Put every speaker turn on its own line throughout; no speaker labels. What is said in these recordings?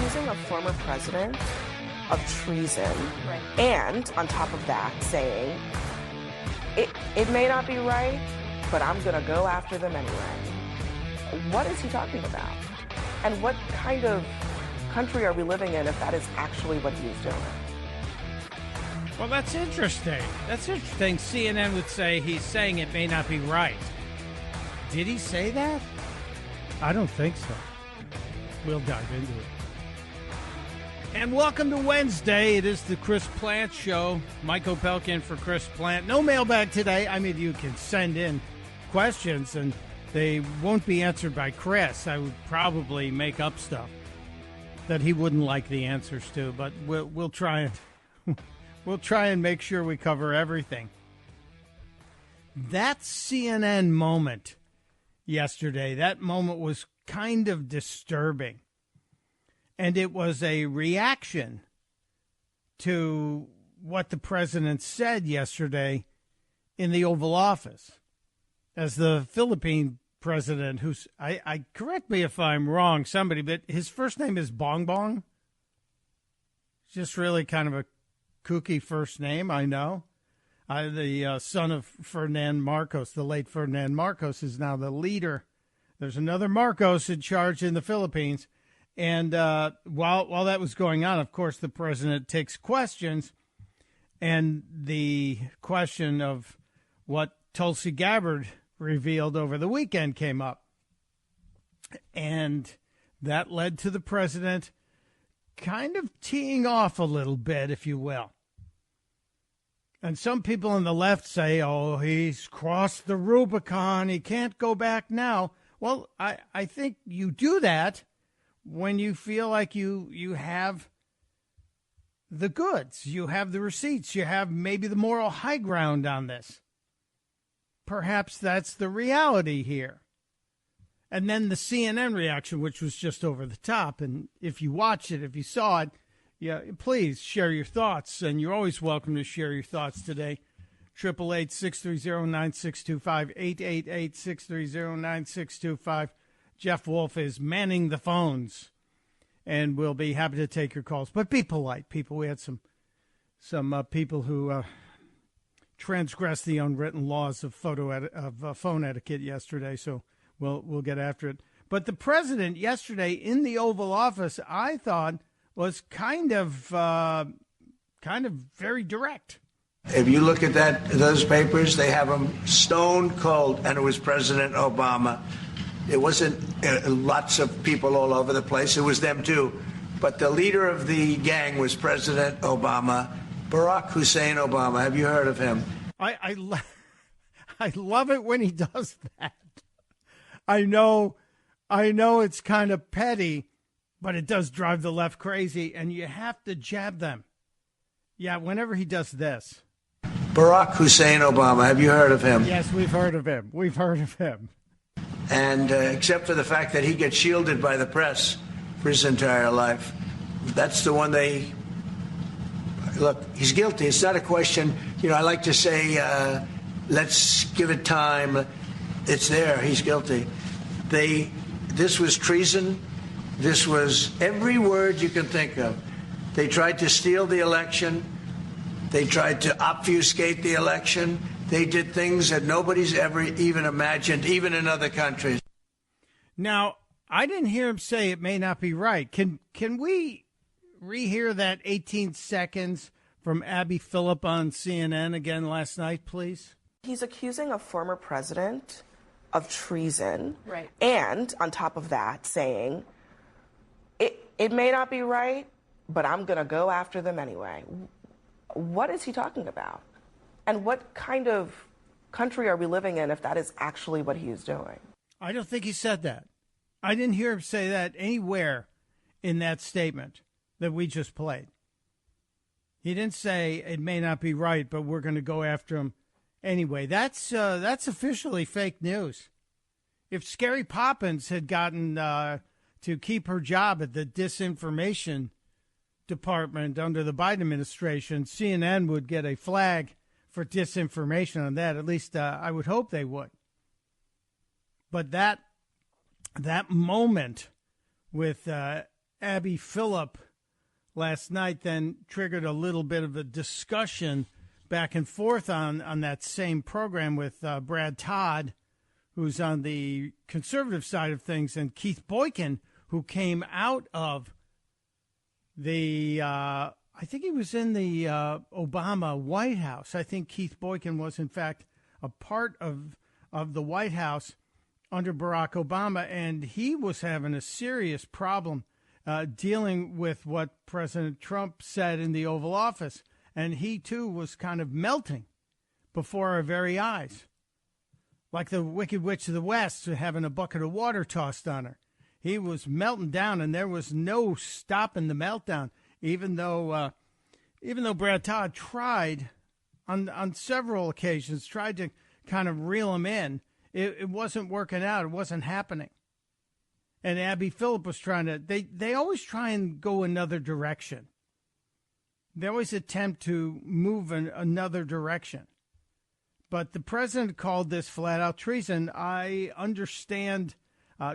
accusing a former president of treason,
Right.
and on top of that, saying it may not be right, but I'm going to go after them anyway. What is he talking about? And what kind of country are we living in if that is actually what he's doing?
Well, that's interesting. That's interesting. CNN would say he's saying it may not be right. Did he say that? I don't think so. We'll dive into it. And welcome to Wednesday. It is the Chris Plante Show. Mike Opelka for Chris Plante. No mailbag today. I mean, you can send in questions, and they won't be answered by Chris. I would probably make up stuff that he wouldn't like the answers to, but we'll try and we'll try and make sure we cover everything. That CNN moment yesterday, that moment was kind of disturbing. And it was a reaction to what the president said yesterday in the Oval Office. As the Philippine president, who's, I correct me if I'm wrong, somebody, but his first name is Bongbong. Just really kind of a kooky first name, I know. The son of Ferdinand Marcos, the late Ferdinand Marcos, is now the leader. There's another Marcos in charge in the Philippines. And while that was going on, of course, the president takes questions. And the question of what Tulsi Gabbard revealed over the weekend came up. And that led to the president kind of teeing off a little bit, if you will. And some people on the left say, oh, he's crossed the Rubicon. He can't go back now. Well, I think you do that when you feel like you have the goods, you have the receipts, you have maybe the moral high ground on this. Perhaps that's the reality here. And then the CNN reaction, which was just over the top. And if you watched it, if you saw it, yeah, please share your thoughts. And you're always welcome to share your thoughts today. 888-630-9625, 888-630-9625. Jeff Wolf is manning the phones, and we'll be happy to take your calls. But be polite, people. We had some people who transgressed the unwritten laws of phone etiquette yesterday, so we'll get after it. But the president yesterday in the Oval Office, I thought, was kind of very direct.
If you look at those papers, they have them stone cold, and it was President Obama. It wasn't lots of people all over the place. It was them, too. But the leader of the gang was President Obama, Barack Hussein Obama. Have you heard of him?
I love it when he does that. I know it's kind of petty, but it does drive the left crazy, and you have to jab them. Yeah, whenever he does this.
Barack Hussein Obama. Have you heard of him?
Yes, we've heard of him.
And except for the fact that he gets shielded by the press for his entire life, that's the one they look. He's guilty. It's not a question. I like to say, let's give it time. It's there. He's guilty. This was treason. This was every word you can think of. They tried to steal the election. They tried to obfuscate the election. They did things that nobody's ever even imagined, even in other countries.
Now, I didn't hear him say it may not be right. Can we rehear that 18 seconds from Abby Phillip on CNN again last night, please?
He's accusing a former president of treason.
Right.
And on top of that, saying it may not be right, but I'm going to go after them anyway. What is he talking about? And what kind of country are we living in if that is actually what he is doing?
I don't think he said that. I didn't hear him say that anywhere in that statement that we just played. He didn't say it may not be right, but we're going to go after him anyway. That's officially fake news. If Scary Poppins had gotten to keep her job at the disinformation department under the Biden administration, CNN would get a flag for disinformation on that. At least I would hope they would. But that moment with Abby Phillip last night then triggered a little bit of a discussion back and forth on that same program with Brad Todd, who's on the conservative side of things, and Keith Boykin, who came out of the, I think he was in the Obama White House. I think Keith Boykin was, in fact, a part of the White House under Barack Obama, and he was having a serious problem dealing with what President Trump said in the Oval Office. And he, too, was kind of melting before our very eyes, like the Wicked Witch of the West having a bucket of water tossed on her. He was melting down, and there was no stopping the meltdown, even though Brad Todd tried on several occasions, tried to kind of reel him in. It wasn't working out. It wasn't happening. And Abby Phillip was trying to, they always try and go another direction. They always attempt to move in another direction. But the president called this flat out treason. I understand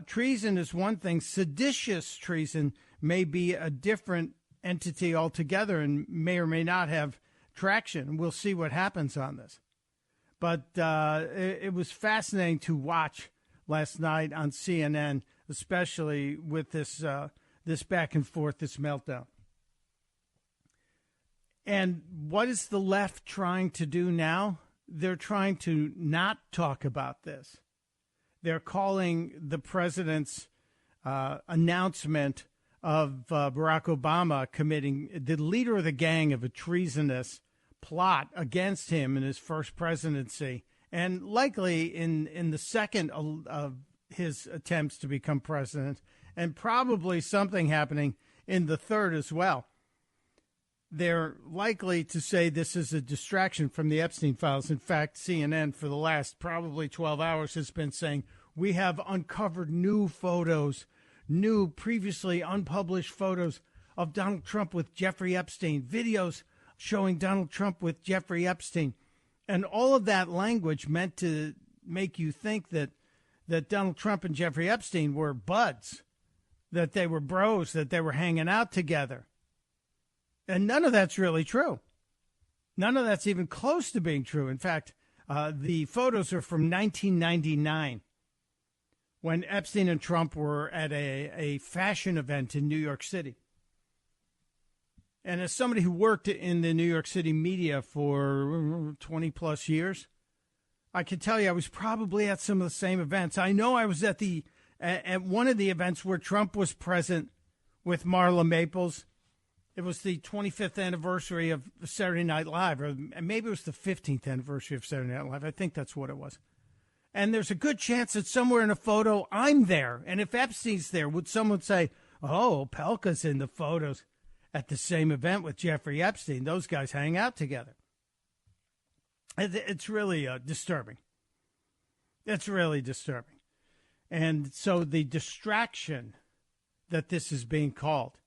treason is one thing. Seditious treason may be a different entity altogether and may or may not have traction. We'll see what happens on this. But it was fascinating to watch last night on CNN, especially with this back and forth, this meltdown. And what is the left trying to do now? They're trying to not talk about this. They're calling the president's announcement of Barack Obama committing, the leader of the gang, of a treasonous plot against him in his first presidency, and likely in the second of his attempts to become president, and probably something happening in the third as well. They're likely to say this is a distraction from the Epstein files. In fact, CNN for the last probably 12 hours has been saying, we have uncovered new photos, new previously unpublished photos of Donald Trump with Jeffrey Epstein, videos showing Donald Trump with Jeffrey Epstein. And all of that language meant to make you think that Donald Trump and Jeffrey Epstein were buds, that they were bros, that they were hanging out together. And none of that's really true. None of that's even close to being true. In fact, the photos are from 1999, when Epstein and Trump were at a fashion event in New York City. And as somebody who worked in the New York City media for 20 plus years, I can tell you I was probably at some of the same events. I know I was at one of the events where Trump was present with Marla Maples. It was the 25th anniversary of Saturday Night Live, or maybe it was the 15th anniversary of Saturday Night Live. I think that's what it was. And there's a good chance that somewhere in a photo I'm there. And if Epstein's there, would someone say, oh, Pelka's in the photos at the same event with Jeffrey Epstein? Those guys hang out together. It's really disturbing. It's really disturbing. And so the distraction that this is being called,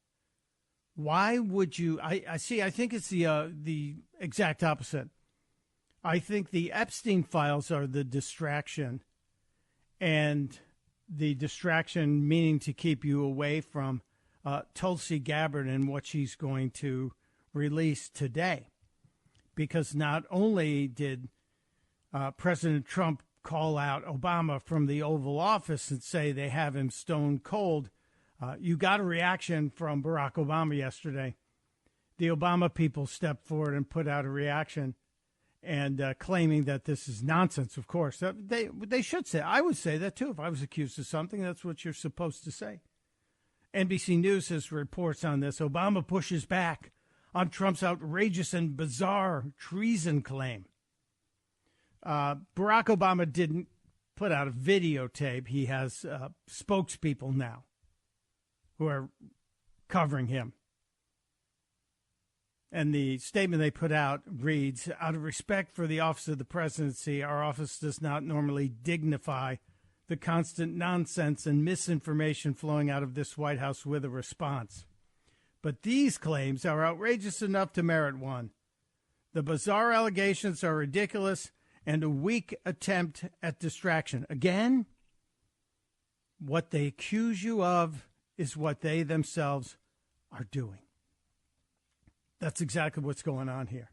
why would you? I think it's the exact opposite. I think the Epstein files are the distraction, and the distraction meaning to keep you away from Tulsi Gabbard and what she's going to release today. Because not only did President Trump call out Obama from the Oval Office and say they have him stone cold, you got a reaction from Barack Obama yesterday. The Obama people stepped forward and put out a reaction and claiming that this is nonsense, of course. They should say. I would say that, too. If I was accused of something, that's what you're supposed to say. NBC News has reports on this. Obama pushes back on Trump's outrageous and bizarre treason claim. Barack Obama didn't put out a videotape. He has spokespeople now who are covering him. And the statement they put out reads, out of respect for the office of the presidency, our office does not normally dignify the constant nonsense and misinformation flowing out of this White House with a response. But these claims are outrageous enough to merit one. The bizarre allegations are ridiculous and a weak attempt at distraction. Again, what they accuse you of is what they themselves are doing. That's exactly what's going on here.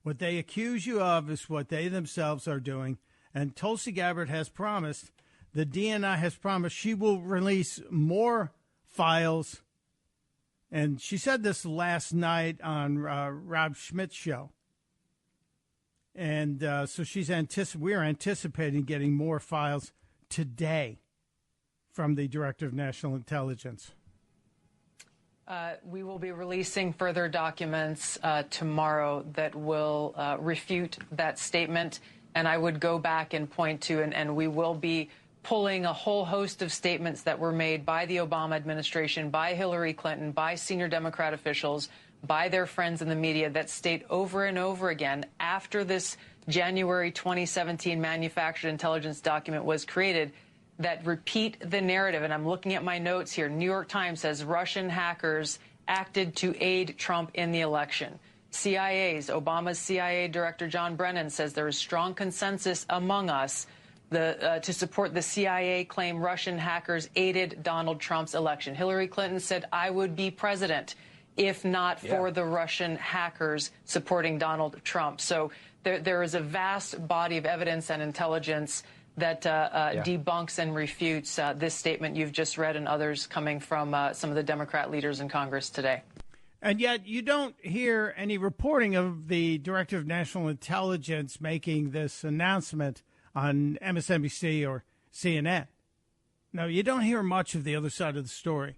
What they accuse you of is what they themselves are doing. And Tulsi Gabbard has promised, the DNI has promised she will release more files. And she said this last night on Rob Schmidt's show. And so we're anticipating getting more files today from the Director of National Intelligence.
We will be releasing further documents tomorrow that will refute that statement. And I would go back and point to, and we will be pulling a whole host of statements that were made by the Obama administration, by Hillary Clinton, by senior Democrat officials, by their friends in the media that state over and over again, after this January 2017 manufactured intelligence document was created, that repeat the narrative. And I'm looking at my notes here. New York Times says Russian hackers acted to aid Trump in the election. Obama's CIA Director John Brennan says there is strong consensus among us to support the CIA claim Russian hackers aided Donald Trump's election. Hillary Clinton said, I would be president if not for the Russian hackers supporting Donald Trump. So there is a vast body of evidence and intelligence that debunks and refutes this statement you've just read and others coming from some of the Democrat leaders in Congress today.
And yet you don't hear any reporting of the Director of National Intelligence making this announcement on MSNBC or CNN. No, you don't hear much of the other side of the story.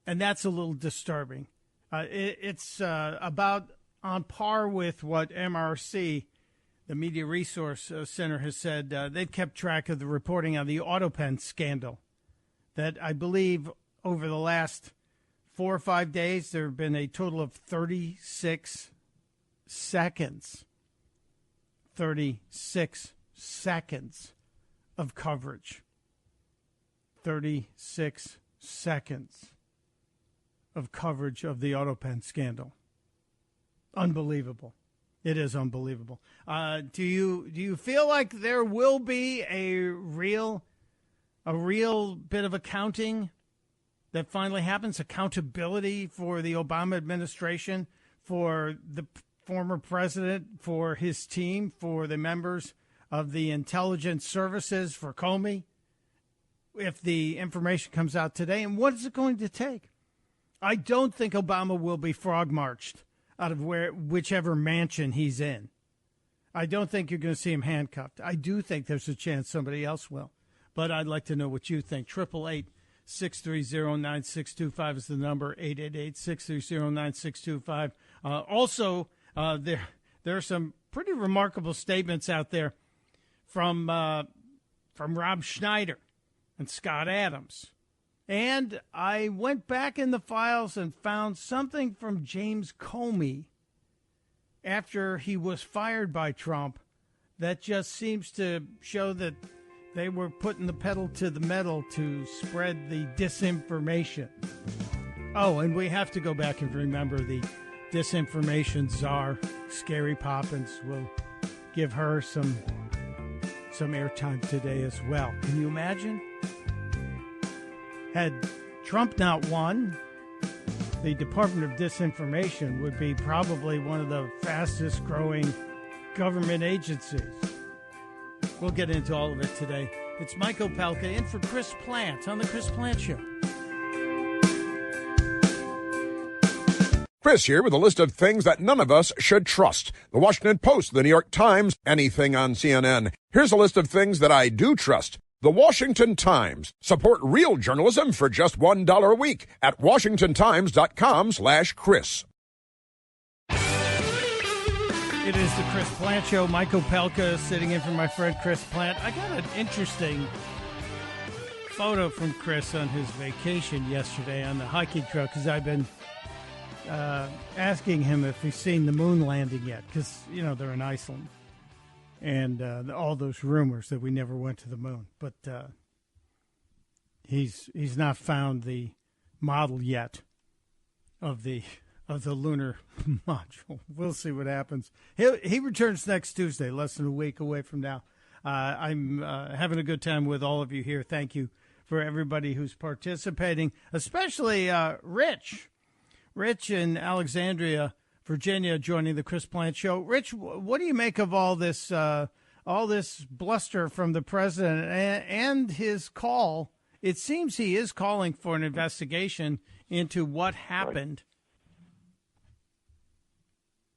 And that's a little disturbing. It's about on par with what MRC, the Media Resource Center, has said. They've kept track of the reporting on the AutoPen scandal. That I believe over the last 4 or 5 days, there have been a total of 36 seconds. 36 seconds of coverage. 36 seconds of coverage of the AutoPen scandal. Unbelievable. It is unbelievable. Do you feel like there will be a real bit of accounting that finally happens? Accountability for the Obama administration, for the former president, for his team, for the members of the intelligence services, for Comey, if the information comes out today? And what is it going to take? I don't think Obama will be frog-marched out of whichever mansion he's in. I don't think you're going to see him handcuffed. I do think there's a chance somebody else will. But I'd like to know what you think. 888-630-9625 is the number. 888-630-9625. Also, there are some pretty remarkable statements out there from Rob Schneider and Scott Adams. And I went back in the files and found something from James Comey after he was fired by Trump that just seems to show that they were putting the pedal to the metal to spread the disinformation. Oh, and we have to go back and remember the disinformation czar, Scary Poppins. We'll give her some airtime today as well. Can you imagine? Had Trump not won, the Department of Disinformation would be probably one of the fastest growing government agencies. We'll get into all of it today. It's Mike Opelka in for Chris Plante on The Chris Plante Show.
Chris here with a list of things that none of us should trust. The Washington Post, the New York Times, anything on CNN. Here's a list of things that I do trust. The Washington Times. Support real journalism for just $1 a week at washingtontimes.com/Chris.
It is the Chris Plante Show. Mike Opelka sitting in for my friend Chris Plante. I got an interesting photo from Chris on his vacation yesterday on the hiking trail because I've been asking him if he's seen the moon landing yet because, you know, they're in Iceland. And all those rumors that we never went to the moon. But he's not found the model yet of the lunar module. We'll see what happens. He returns next Tuesday, less than a week away from now. I'm having a good time with all of you here. Thank you for everybody who's participating, especially Rich. Rich in Alexandria, Virginia, joining the Chris Plante Show. Rich, what do you make of all this bluster from the president and his call? It seems he is calling for an investigation into what happened.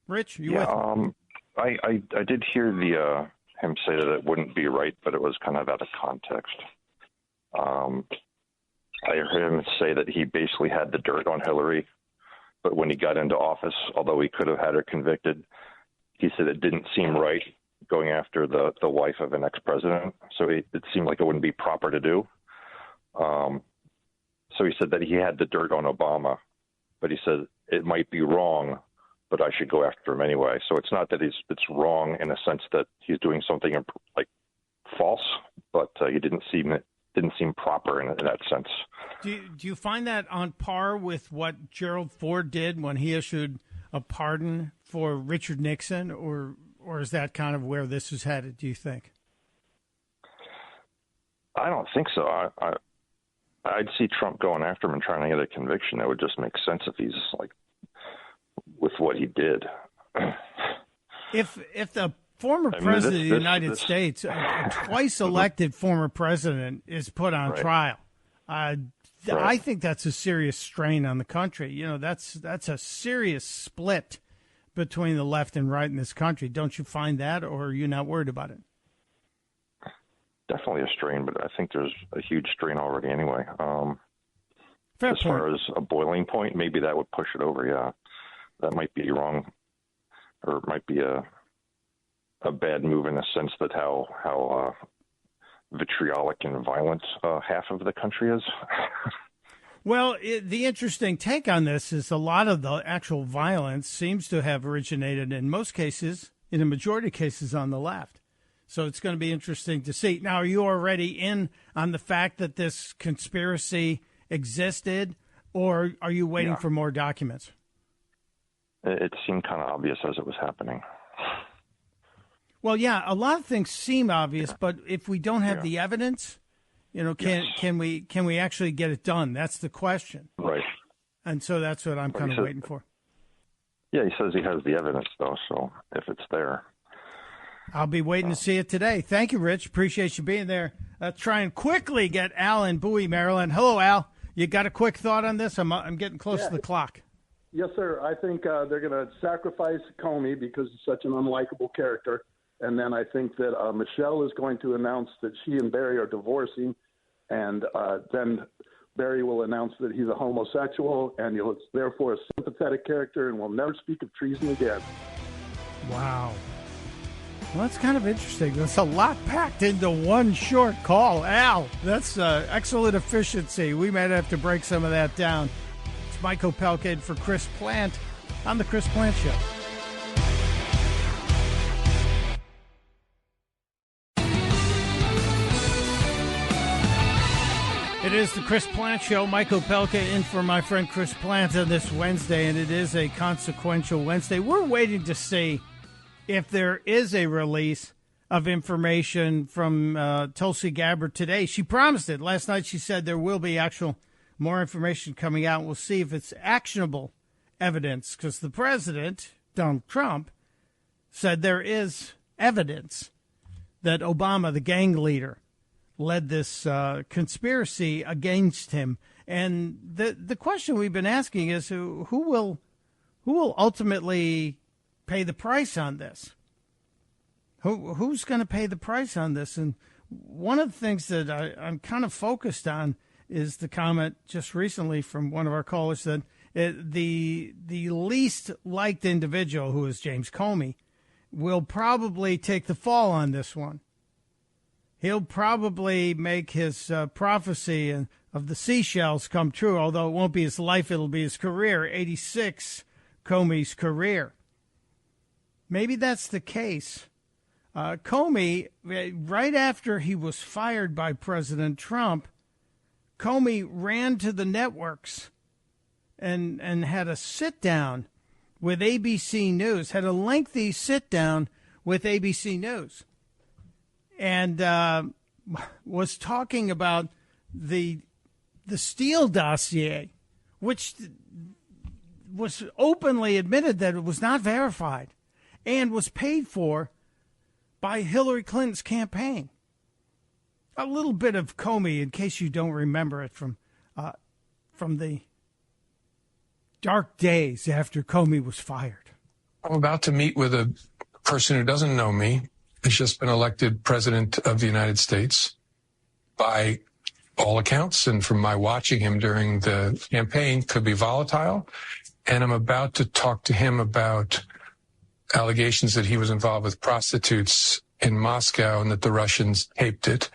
Rich, you with me?
I did hear him say that it wouldn't be right, but it was kind of out of context. I heard him say that he basically had the dirt on Hillary, but when he got into office, although he could have had her convicted, he said it didn't seem right going after the wife of an ex-president. So it seemed like it wouldn't be proper to do. So he said that he had the dirt on Obama, but he said it might be wrong, but I should go after him anyway. So it's not that it's wrong in a sense that he's doing something like false, but he didn't seem proper in that sense.
Do you find that on par with what Gerald Ford did when he issued a pardon for Richard Nixon, or is that kind of where this is headed, do you think?
I don't think so. I'd see Trump going after him and trying to get a conviction. That would just make sense if he's like with what he did.
If the former president of the United States, a twice elected former president, is put on trial, I think that's a serious strain on the country. You know, that's a serious split between the left and right in this country. Don't you find that, or are you not worried about it?
Definitely a strain, but I think there's a huge strain already anyway. As far as a boiling point, maybe that would push it over. Yeah, that might be wrong, or it might be a bad move in the sense that how vitriolic and violent half of the country is.
Well, the interesting take on this is a lot of the actual violence seems to have originated in most cases, in a majority of cases, on the left. So it's going to be interesting to see. Now, are you already in on the fact that this conspiracy existed, or are you waiting for more documents?
It seemed kind of obvious as it was happening.
Well, yeah, a lot of things seem obvious, but if we don't have the evidence, you know, can we actually get it done? That's the question.
Right.
And so that's what I'm kind of waiting for.
Yeah, he says he has the evidence, though, so if it's there.
I'll be waiting to see it today. Thank you, Rich. Appreciate you being there. Let's try and quickly get Al in Bowie, Maryland. Hello, Al. You got a quick thought on this? I'm getting close to the clock.
Yes, sir. I think they're going to sacrifice Comey because he's such an unlikable character. And then I think that Michelle is going to announce that she and Barry are divorcing. And then Barry will announce that he's a homosexual and he'll therefore a sympathetic character and will never speak of treason again.
Wow. Well, that's kind of interesting. There's a lot packed into one short call. Al, that's excellent efficiency. We might have to break some of that down. It's Mike Opelka for Chris Plante on The Chris Plante Show. It is The Chris Plante Show. Mike Opelka in for my friend Chris Plante on this Wednesday, and it is a consequential Wednesday. We're waiting to see if there is a release of information from Tulsi Gabbard today. She promised it. Last night she said there will be actual more information coming out. We'll see if it's actionable evidence, because the president, Donald Trump, said there is evidence that Obama, the gang leader, led this conspiracy against him. And the question we've been asking is who will ultimately pay the price on this? Who's going to pay the price on this? And one of the things that I'm kind of focused on is the comment just recently from one of our callers that the least liked individual, who is James Comey, will probably take the fall on this one. He'll probably make his prophecy of the seashells come true, although it won't be his life, it'll be his career, 86 Comey's career. Maybe that's the case. Comey, right after he was fired by President Trump, Comey ran to the networks and had a sit-down with ABC News, had a lengthy sit-down with ABC News, and was talking about the Steele dossier, which was openly admitted that it was not verified and was paid for by Hillary Clinton's campaign. A little bit of Comey, in case you don't remember it from the dark days after Comey was fired.
I'm about to meet with a person who doesn't know me. He's just been elected president of the United States by all accounts, and from my watching him during the campaign, could be volatile. And I'm about to talk to him about allegations that he was involved with prostitutes in Moscow and that the Russians taped it.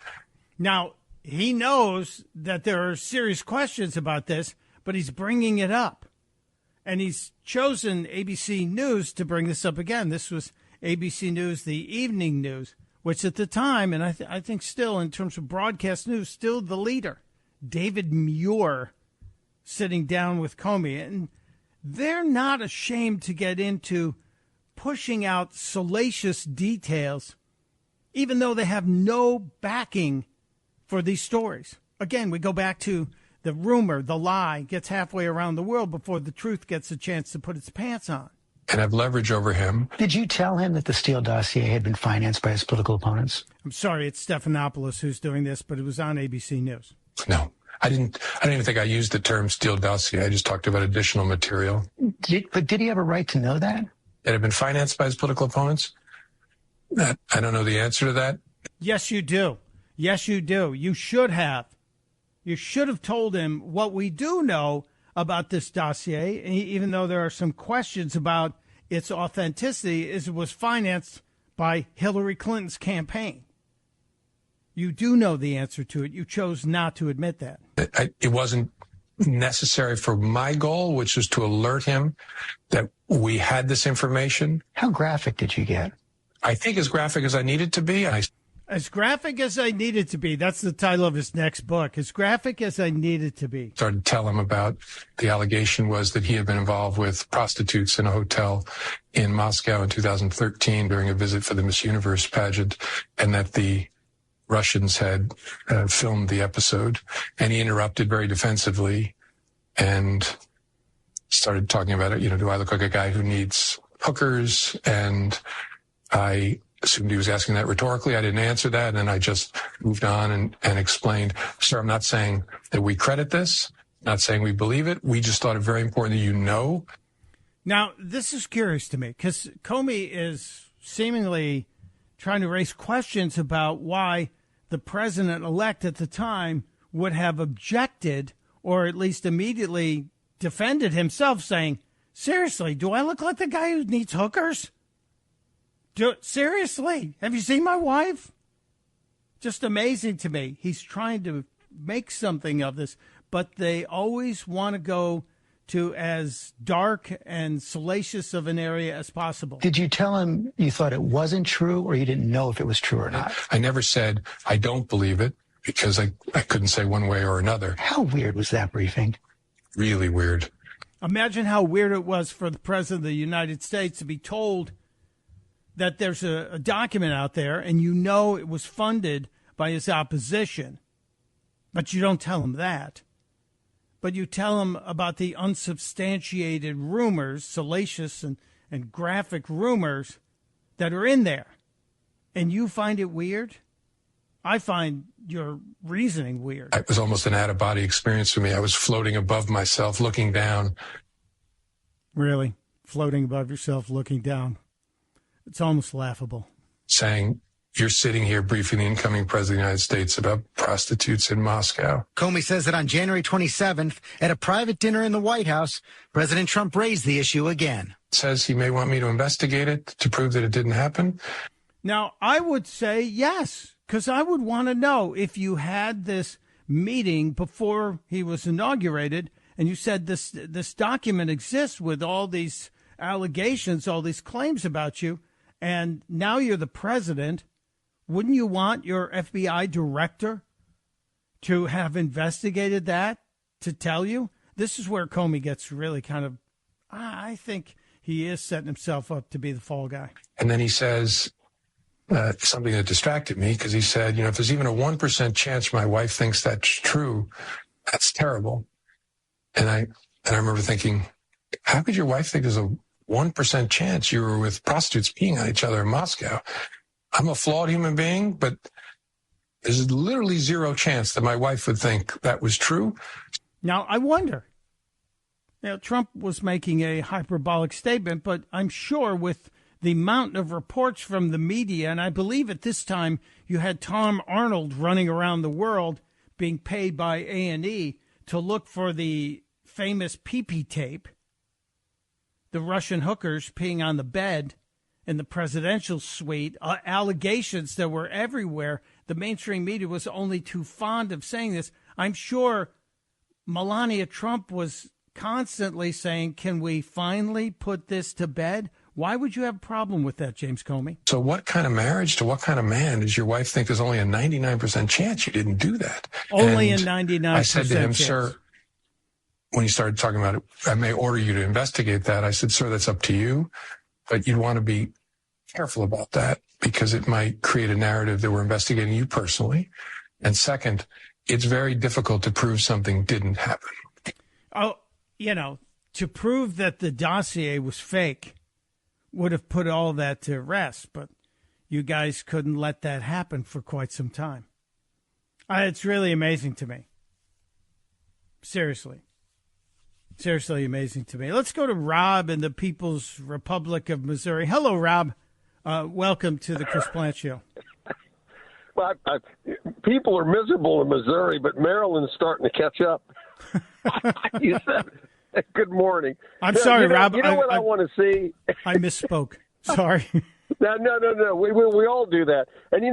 Now, he knows that there are serious questions about this, but he's bringing it up. And he's chosen ABC News to bring this up again. This was ABC News, the evening news, which at the time, and I think still in terms of broadcast news, still the leader, David Muir, sitting down with Comey. And they're not ashamed to get into pushing out salacious details, even though they have no backing for these stories. Again, we go back to the rumor, the lie gets halfway around the world before the truth gets a chance to put its pants on.
And have leverage over him.
Did you tell him that the Steele dossier had been financed by his political opponents?
I'm sorry, it's Stephanopoulos who's doing this, but it was on ABC News.
No, I don't even think I used the term Steele dossier. I just talked about additional material.
But did he have a right to know that?
That had been financed by his political opponents? I don't know the answer to that.
Yes, you do. Yes, you do. You should have. You should have told him what we do know about this dossier, even though there are some questions about its authenticity, is it was financed by Hillary Clinton's campaign. You do know the answer to it. You chose not to admit that.
It wasn't necessary for my goal, which was to alert him that we had this information.
How graphic did you get?
I think as graphic as I needed to be.
As graphic as I needed to be. That's the title of his next book. As graphic as I needed to be.
Started to tell him about the allegation was that he had been involved with prostitutes in a hotel in Moscow in 2013 during a visit for the Miss Universe pageant, and that the Russians had filmed the episode. And he interrupted very defensively and started talking about it. You know, do I look like a guy who needs hookers? And I assumed he was asking that rhetorically. I didn't answer that. And I just moved on and explained, sir, I'm not saying that we credit this, not saying we believe it. We just thought it very important that you know.
Now, this is curious to me because Comey is seemingly trying to raise questions about why the president-elect at the time would have objected or at least immediately defended himself, saying, seriously, do I look like the guy who needs hookers? Seriously, have you seen my wife? Just amazing to me. He's trying to make something of this, but they always want to go to as dark and salacious of an area as possible.
Did you tell him you thought it wasn't true or you didn't know if it was true or not?
I never said I don't believe it because I couldn't say one way or another.
How weird was that briefing?
Really weird.
Imagine how weird it was for the president of the United States to be told that there's a document out there and you know it was funded by his opposition, but you don't tell him that. But you tell him about the unsubstantiated rumors, salacious and graphic rumors that are in there. And you find it weird? I find your reasoning weird.
It was almost an out-of-body experience for me. I was floating above myself, looking down.
Really? Floating above yourself, looking down. It's almost laughable.
Saying, you're sitting here briefing the incoming president of the United States about prostitutes in Moscow.
Comey says that on January 27th, at a private dinner in the White House, President Trump raised the issue again.
Says he may want me to investigate it to prove that it didn't happen.
Now, I would say yes, because I would want to know if you had this meeting before he was inaugurated and you said this document exists with all these allegations, all these claims about you, and now you're the president. Wouldn't you want your FBI director to have investigated that, to tell you? This is where Comey gets really kind of, I think he is setting himself up to be the fall guy.
And then he says, something that distracted me because he said, if there's even a 1% chance my wife thinks that's true, that's terrible. And I remember thinking, how could your wife think there's a 1% chance you were with prostitutes peeing on each other in Moscow? I'm a flawed human being, but there's literally zero chance that my wife would think that was true.
Now, I wonder. Trump was making a hyperbolic statement, but I'm sure with the mountain of reports from the media, and I believe at this time you had Tom Arnold running around the world being paid by A&E to look for the famous pee-pee tape, the Russian hookers peeing on the bed in the presidential suite, allegations that were everywhere. The mainstream media was only too fond of saying this. I'm sure Melania Trump was constantly saying, can we finally put this to bed? Why would you have a problem with that, James Comey?
So what kind of marriage to what kind of man does your wife think there's only a 99% chance you didn't do that?
Only a 99%
I said to him,
chance.
Sir, when he started talking about it, I may order you to investigate that. I said, sir, that's up to you, but you'd want to be careful about that because it might create a narrative that we're investigating you personally. And second, it's very difficult to prove something didn't happen.
Oh, to prove that the dossier was fake would have put all that to rest, but you guys couldn't let that happen for quite some time. It's really amazing to me. Seriously amazing to me. Let's go to Rob in the People's Republic of Missouri. Hello, Rob. Welcome to the Chris Plante Show.
Well, people are miserable in Missouri, but Maryland's starting to catch up. You said, good morning.
I'm sorry, Rob.
You know what I want to see?
I misspoke. Sorry.
No. We all do that. And,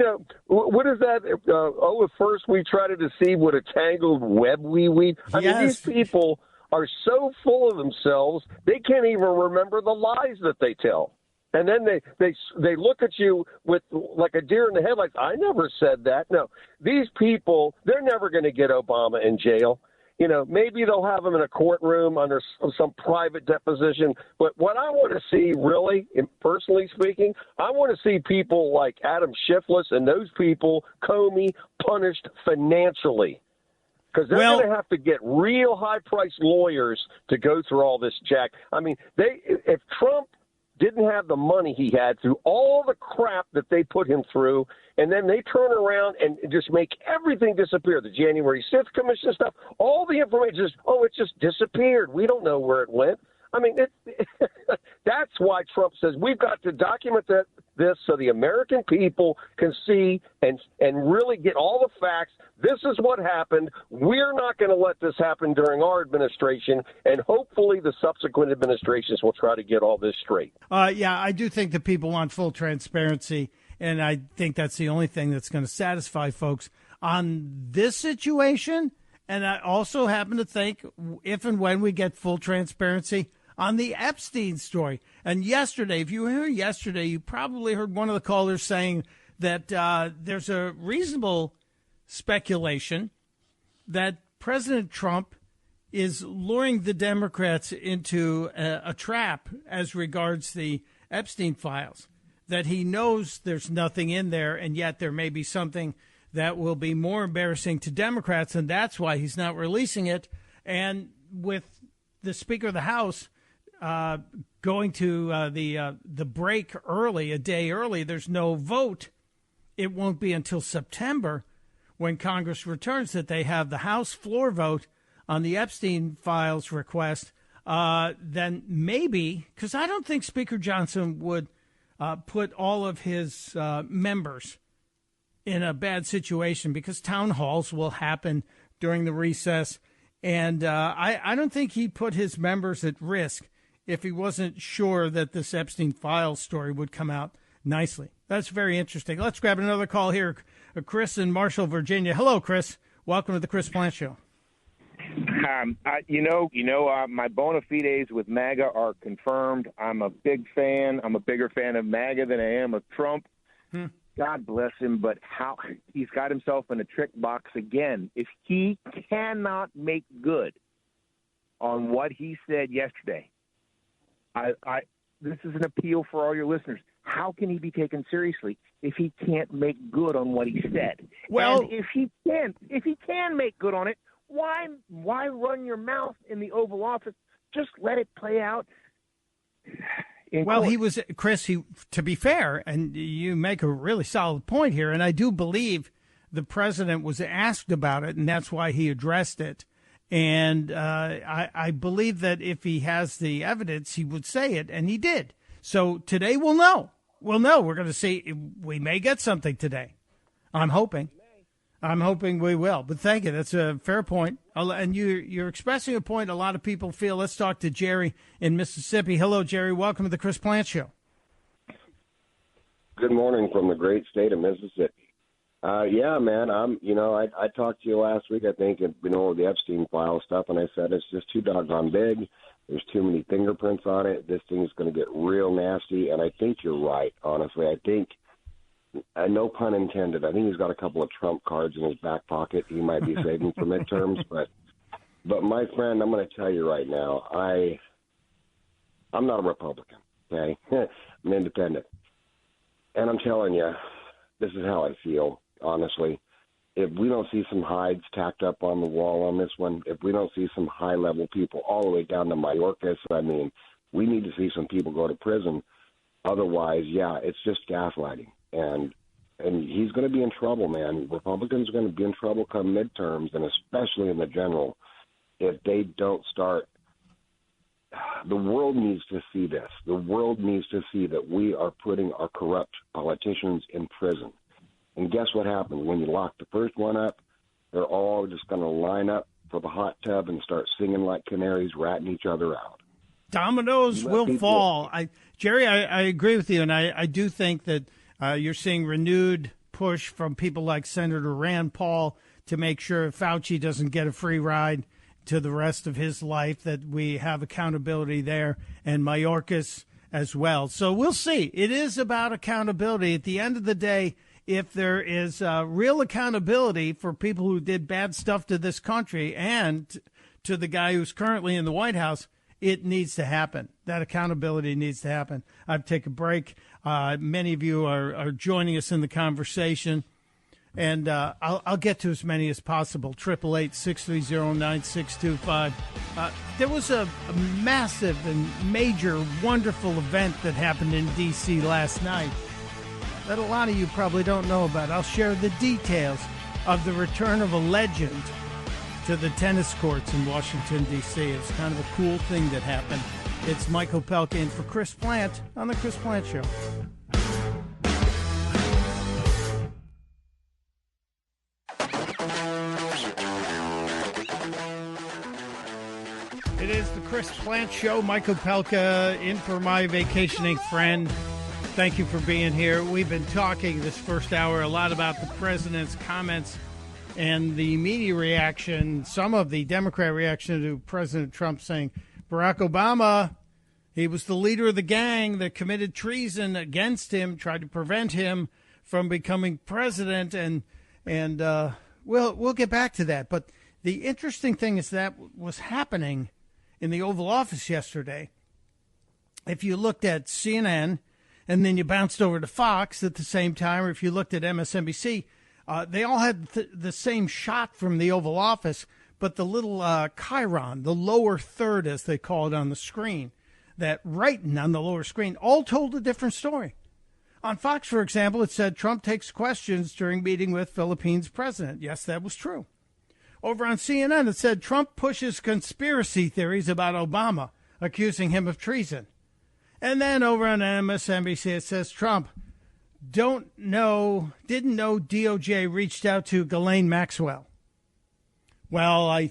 what is that? At first we try to deceive what a tangled web we weave. I mean, these people are so full of themselves, they can't even remember the lies that they tell. And then they look at you with like a deer in the headlights. I never said that. No, these people, they're never going to get Obama in jail. Maybe they'll have him in a courtroom under some private deposition. But what I want to see, really, personally speaking, I want to see people like Adam Schiff and those people, Comey, punished financially. Because they're going to have to get real high-priced lawyers to go through all this, Jack. I mean, if Trump didn't have the money he had through all the crap that they put him through, and then they turn around and just make everything disappear. The January 6th Commission stuff, all the information it just disappeared. We don't know where it went. I mean, that's why Trump says we've got to document this so the American people can see and really get all the facts. This is what happened. We're not going to let this happen during our administration, and hopefully the subsequent administrations will try to get all this straight.
I do think that people want full transparency, and I think that's the only thing that's going to satisfy folks on this situation. And I also happen to think if and when we get full transparency on the Epstein story. And yesterday, if you were here yesterday, you probably heard one of the callers saying that there's a reasonable speculation that President Trump is luring the Democrats into a trap as regards the Epstein files, that he knows there's nothing in there, and yet there may be something that will be more embarrassing to Democrats, and that's why he's not releasing it. And with the Speaker of the House going to the break early, a day early, there's no vote. It won't be until September when Congress returns that they have the House floor vote on the Epstein files request. Then maybe, because I don't think Speaker Johnson would put all of his members in a bad situation, because town halls will happen during the recess. And I don't think he'd put his members at risk if he wasn't sure that this Epstein files story would come out nicely. That's very interesting. Let's grab another call here. Chris in Marshall, Virginia. Hello, Chris. Welcome to the Chris Plante Show.
My bona fides with MAGA are confirmed. I'm a big fan. I'm a bigger fan of MAGA than I am of Trump. God bless him, but how he's got himself in a trick box again. If he cannot make good on what he said yesterday, this is an appeal for all your listeners. how can he be taken seriously if he can't make good on what he said?
Well,
and if he can make good on it, why run your mouth in the Oval Office? Just let it play out.
Well, he was, Chris, to be fair, and you make a really solid point here, and I do believe the president was asked about it, and that's why he addressed it. And I believe that if he has the evidence, he would say it, and he did. So today we'll know. We'll know. We're going to see. We may get something today. I'm hoping. I'm hoping we will. But thank you. That's a fair point. And you're expressing a point a lot of people feel. Let's talk to Jerry in Mississippi. Hello, Jerry. Welcome to the Chris Plante Show.
Good morning from the great state of Mississippi. Yeah, man. I talked to you last week, I think, the Epstein file stuff, and I said it's just too doggone big. There's too many fingerprints on it. This thing's going to get real nasty, and I think you're right, honestly. I think, no pun intended, I think he's got a couple of Trump cards in his back pocket he might be saving for midterms. But my friend, I'm going to tell you right now, I'm not a Republican, okay? I'm independent. And I'm telling you, this is how I feel, honestly. If we don't see some hides tacked up on the wall on this one, if we don't see some high-level people all the way down to Mayorkas, we need to see some people go to prison. Otherwise, yeah, it's just gaslighting. And he's going to be in trouble, man. Republicans are going to be in trouble come midterms, and especially in the general, if they don't start. The world needs to see this. The world needs to see that we are putting our corrupt politicians in prison. And guess what happens? When you lock the first one up, they're all just going to line up for the hot tub and start singing like canaries, ratting each other out.
Dominoes will fall. Jerry, I agree with you, and I do think that you're seeing renewed push from people like Senator Rand Paul to make sure Fauci doesn't get a free ride to the rest of his life, that we have accountability there, and Mayorkas as well. So we'll see. It is about accountability. At the end of the day, if there is real accountability for people who did bad stuff to this country and to the guy who's currently in the White House, it needs to happen. That accountability needs to happen. I've taken a break. Many of you are joining us in the conversation, and I'll get to as many as possible. 888-630-9625. There was a massive and major, wonderful event that happened in D.C. last night that a lot of you probably don't know about. I'll share the details of the return of a legend to the tennis courts in Washington, D.C. It's kind of a cool thing that happened. It's Mike Opelka in for Chris Plante on The Chris Plante Show. It is The Chris Plante Show. Mike Opelka in for my vacationing friend. Thank you for being here. We've been talking this first hour a lot about the president's comments and the media reaction, some of the Democrat reaction to President Trump saying Barack Obama, he was the leader of the gang that committed treason against him, tried to prevent him from becoming president. And we'll get back to that. But the interesting thing is that was happening in the Oval Office yesterday. If you looked at CNN, and then you bounced over to Fox at the same time, or if you looked at MSNBC, they all had the same shot from the Oval Office, but the little chyron, the lower third, as they call it on the screen, that writing on the lower screen, all told a different story. On Fox, for example, it said Trump takes questions during meeting with Philippines president. Yes, that was true. Over on CNN, it said Trump pushes conspiracy theories about Obama, accusing him of treason. And then over on MSNBC, it says Trump didn't know DOJ reached out to Ghislaine Maxwell. Well, I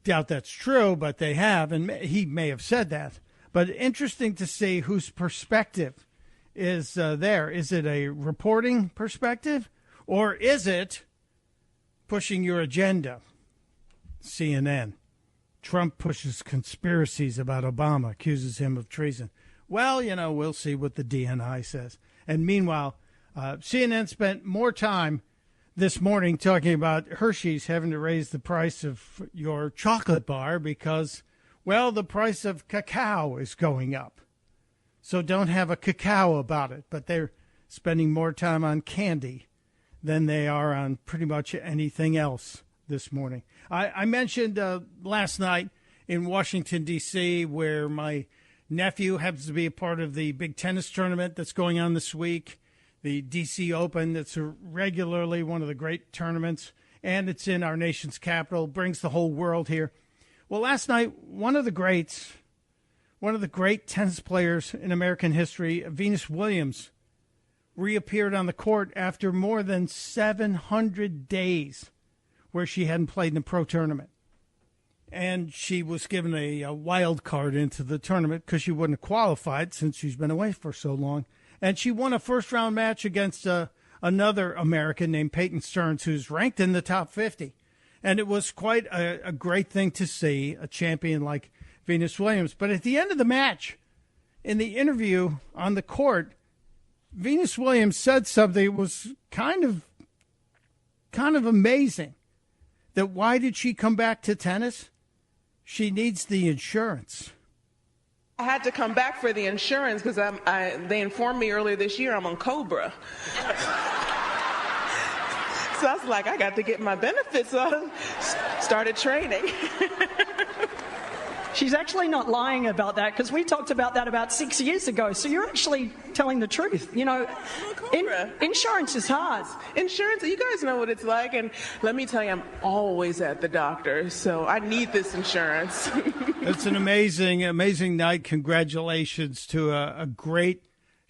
doubt that's true, but they have, and he may have said that. But interesting to see whose perspective is there. Is it a reporting perspective, or is it pushing your agenda? CNN. Trump pushes conspiracies about Obama, accuses him of treason. Well, we'll see what the DNI says. And meanwhile, CNN spent more time this morning talking about Hershey's having to raise the price of your chocolate bar because, well, the price of cacao is going up. so don't have a cacao about it. But they're spending more time on candy than they are on pretty much anything else this morning. I mentioned last night in Washington, D.C., where my nephew happens to be a part of the big tennis tournament that's going on this week, the D.C. Open. That's regularly one of the great tournaments, and it's in our nation's capital, brings the whole world here. Well, last night, one of the great tennis players in American history, Venus Williams, reappeared on the court after more than 700 days where she hadn't played in a pro tournament. And she was given a wild card into the tournament because she wouldn't have qualified since she's been away for so long. And she won a first-round match against another American named Peyton Stearns, who's ranked in the top 50. And it was quite a great thing to see, a champion like Venus Williams. But at the end of the match, in the interview on the court, Venus Williams said something that was kind of amazing. That why did she come back to tennis? She needs the insurance.
I had to come back for the insurance because they informed me earlier this year I'm on COBRA. So I was like, I got to get my benefits, so I started training.
She's actually not lying about that because we talked about that about 6 years ago. So you're actually telling the truth. You know, insurance is hard.
Insurance, you guys know what it's like. And let me tell you, I'm always at the doctor. So I need this insurance.
It's an amazing, amazing night. Congratulations to a great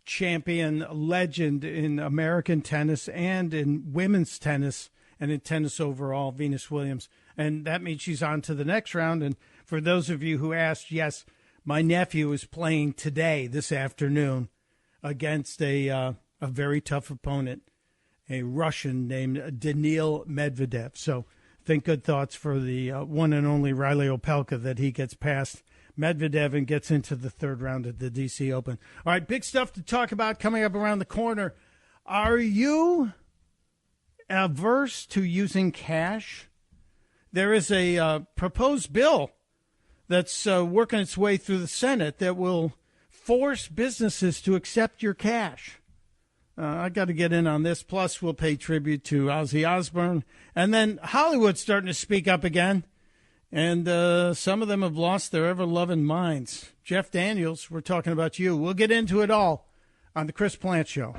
champion, legend in American tennis and in women's tennis and in tennis overall, Venus Williams. And that means she's on to the next round. And for those of you who asked, yes, my nephew is playing today, this afternoon, against a very tough opponent, a Russian named Daniil Medvedev. So think good thoughts for the one and only Riley Opelka that he gets past Medvedev and gets into the third round of the D.C. Open. All right, big stuff to talk about coming up around the corner. Are you averse to using cash? There is a proposed bill that's working its way through the Senate that will force businesses to accept your cash. I got to get in on this. Plus, we'll pay tribute to Ozzy Osbourne. And then Hollywood's starting to speak up again. And some of them have lost their ever-loving minds. Jeff Daniels, we're talking about you. We'll get into it all on The Chris Plante Show.